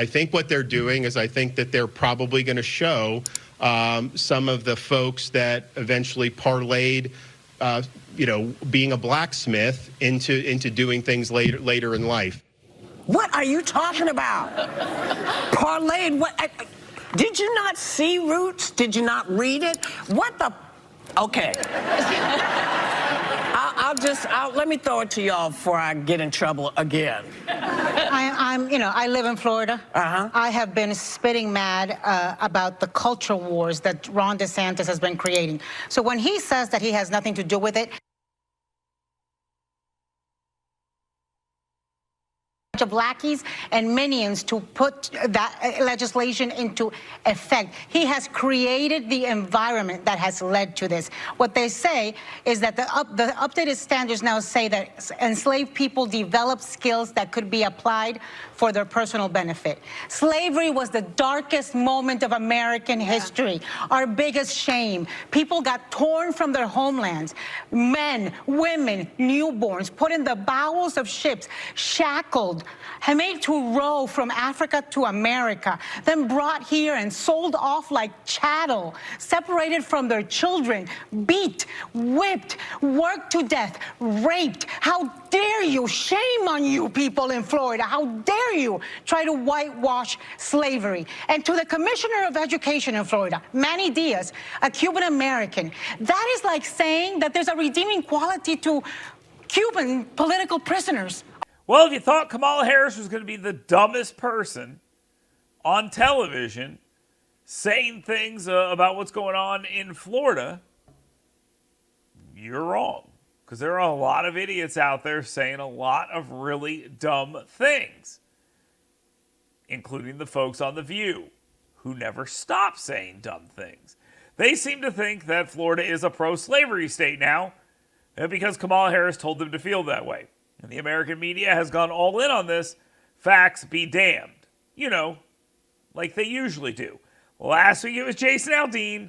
I think what they're doing is I think that they're probably going to show some of the folks that eventually parlayed, being a blacksmith into doing things later in life. What are you talking about? Parlayed? What? Did you not see Roots? Did you not read it? What the? Okay. Let me throw it to y'all before I get in trouble again. I live in Florida. I have been spitting mad about the cultural wars that Ron DeSantis has been creating. So when he says that he has nothing to do with it, of lackeys and minions to put that legislation into effect. He has created the environment that has led to this. What they say is that the updated standards now say that enslaved people develop skills that could be applied for their personal benefit. Slavery was the darkest moment of American history, our biggest shame. People got torn from their homelands. Men, women, newborns put in the bowels of ships, shackled, made to row from Africa to America, then brought here and sold off like chattel, separated from their children, beat, whipped, worked to death, raped. How dare you? Shame on you people in Florida. How dare you try to whitewash slavery? And to the Commissioner of Education in Florida, Manny Diaz, a Cuban American, that is like saying that there's a redeeming quality to Cuban political prisoners. Well, if you thought Kamala Harris was going to be the dumbest person on television saying things about what's going on in Florida, you're wrong. Because there are a lot of idiots out there saying a lot of really dumb things, including the folks on The View, who never stop saying dumb things. They seem to think that Florida is a pro-slavery state now because Kamala Harris told them to feel that way. And the American media has gone all in on this. Facts be damned. Like they usually do. Last week it was Jason Aldean.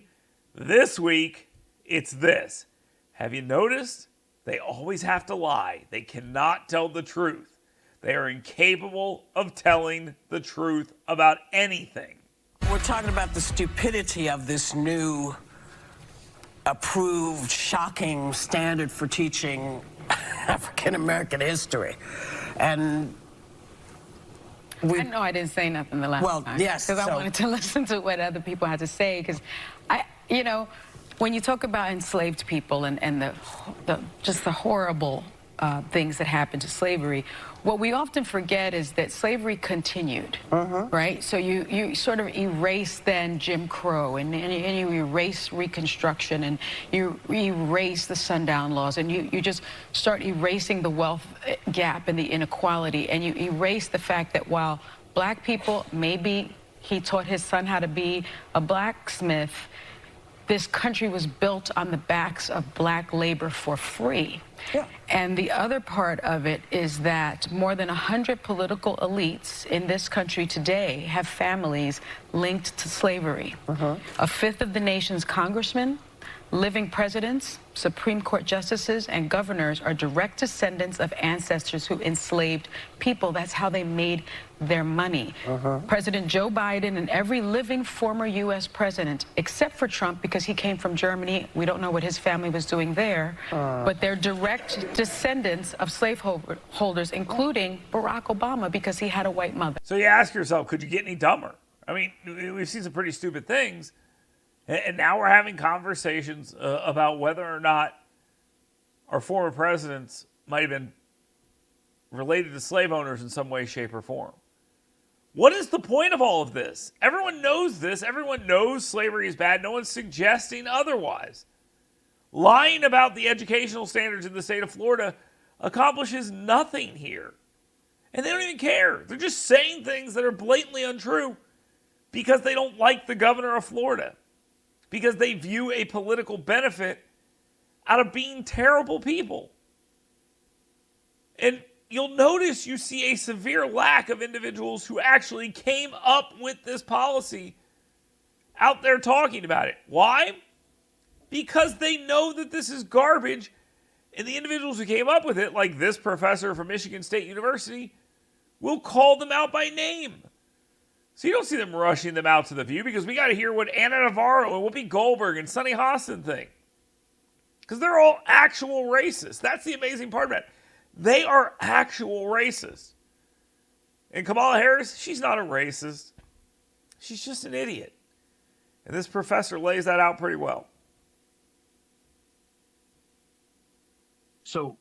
This week it's this. Have you noticed? They always have to lie. They cannot tell the truth. They are incapable of telling the truth about anything. We're talking about the stupidity of this new approved, shocking standard for teaching African-American history. And I know I didn't say nothing the last time. Well, yes. Because I wanted to listen to what other people had to say. Because, when you talk about enslaved people and just the horrible things that happened to slavery, what we often forget is that slavery continued, right? So you sort of erase then Jim Crow and you erase Reconstruction and you erase the sundown laws and you just start erasing the wealth gap and the inequality, and you erase the fact that while black people, maybe he taught his son how to be a blacksmith, this country was built on the backs of black labor for free. Yeah. And the other part of it is that more than 100 political elites in this country today have families linked to slavery. A fifth of the nation's congressmen, living presidents, Supreme Court justices, and governors are direct descendants of ancestors who enslaved people. That's how they made their money. President Joe Biden and every living former U.S. president, except for Trump because he came from Germany, we don't know what his family was doing there, but they're direct descendants of slaveholders, including Barack Obama because he had a white mother. So you ask yourself, could you get any dumber? I mean, we've seen some pretty stupid things. And now we're having conversations about whether or not our former presidents might have been related to slave owners in some way, shape, or form. What is the point of all of this? Everyone knows this. Everyone knows slavery is bad. No one's suggesting otherwise. Lying about the educational standards in the state of Florida accomplishes nothing here. And they don't even care. They're just saying things that are blatantly untrue because they don't like the governor of Florida, because they view a political benefit out of being terrible people. And you'll notice you see a severe lack of individuals who actually came up with this policy out there talking about it. Why? Because they know that this is garbage, and the individuals who came up with it, like this professor from Michigan State University, will call them out by name. So you don't see them rushing them out to the View because we got to hear what Anna Navarro and Whoopi Goldberg and Sonny Hostin think. Because they're all actual racists. That's the amazing part about it. They are actual racists. And Kamala Harris, she's not a racist. She's just an idiot. And this professor lays that out pretty well. So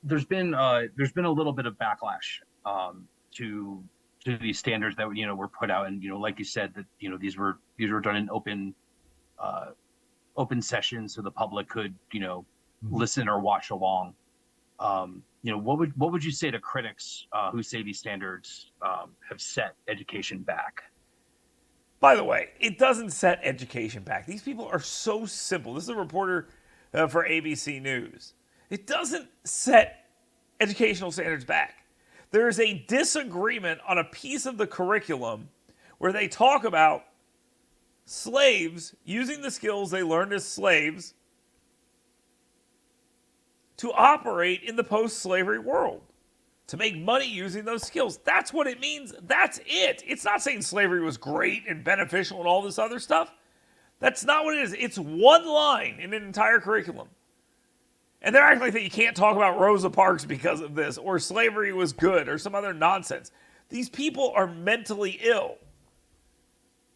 there's been a little bit of backlash to these standards that were put out, and like you said, that these were done in open sessions so the public could listen or watch along. What would you say to critics who say these standards have set education back? By the way, it doesn't set education back. These people are so simple. This is a reporter for ABC News. It doesn't set educational standards back. There is a disagreement on a piece of the curriculum where they talk about slaves using the skills they learned as slaves to operate in the post-slavery world, to make money using those skills. That's what it means. That's it. It's not saying slavery was great and beneficial and all this other stuff. That's not what it is. It's one line in an entire curriculum. And they're acting like that you can't talk about Rosa Parks because of this, or slavery was good, or some other nonsense. These people are mentally ill.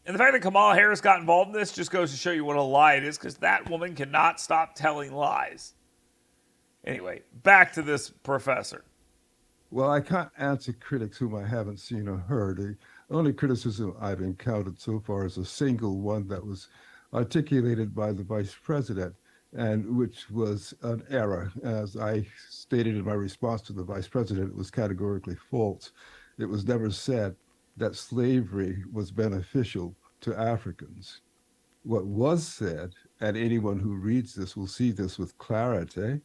And the fact that Kamala Harris got involved in this just goes to show you what a lie it is, because that woman cannot stop telling lies. Anyway, back to this professor. Well, I can't answer critics whom I haven't seen or heard. The only criticism I've encountered so far is a single one that was articulated by the vice president, and which was an error. As I stated in my response to the vice president, it was categorically false. It was never said that slavery was beneficial to Africans. What was said, and anyone who reads this will see this with clarity,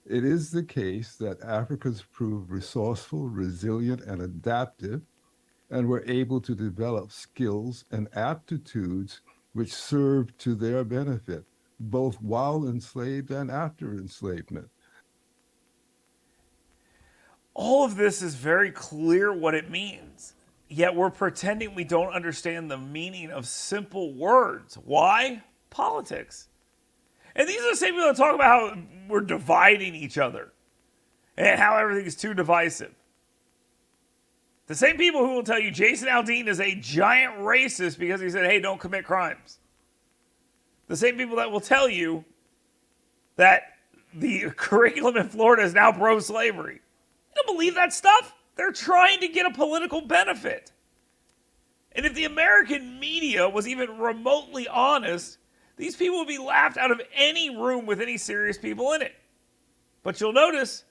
it is the case that Africans proved resourceful, resilient, and adaptive, and were able to develop skills and aptitudes which served to their benefit, both while enslaved and after enslavement. All of this is very clear what it means, yet we're pretending we don't understand the meaning of simple words. Why? Politics. And these are the same people that talk about how we're dividing each other and how everything is too divisive. The same people who will tell you Jason Aldean is a giant racist because he said, hey, don't commit crimes. The same people that will tell you that the curriculum in Florida is now pro-slavery. You don't believe that stuff? They're trying to get a political benefit. And if the American media was even remotely honest, these people would be laughed out of any room with any serious people in it. But you'll notice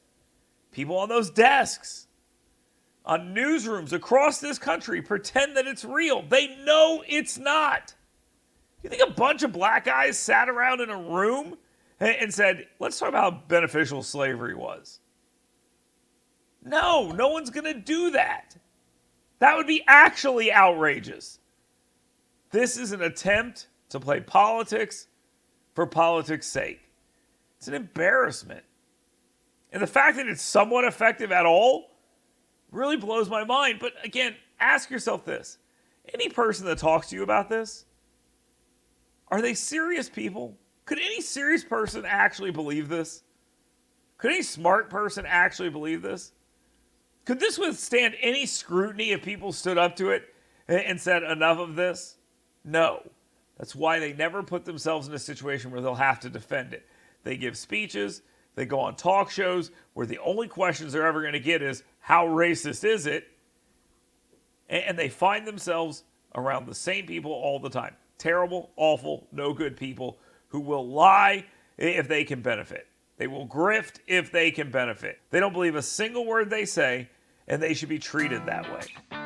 people on those desks, on newsrooms across this country, pretend that it's real. They know it's not. You think a bunch of black guys sat around in a room and said, let's talk about how beneficial slavery was? No, no one's going to do that. That would be actually outrageous. This is an attempt to play politics for politics' sake. It's an embarrassment. And the fact that it's somewhat effective at all really blows my mind. But again, ask yourself this. Any person that talks to you about this, are they serious people? Could any serious person actually believe this? Could any smart person actually believe this? Could this withstand any scrutiny if people stood up to it and said enough of this? No. That's why they never put themselves in a situation where they'll have to defend it. They give speeches, they go on talk shows where the only questions they're ever going to get is, how racist is it? And they find themselves around the same people all the time. Terrible, awful, no good people who will lie if they can benefit. They will grift if they can benefit. They don't believe a single word they say, and they should be treated that way.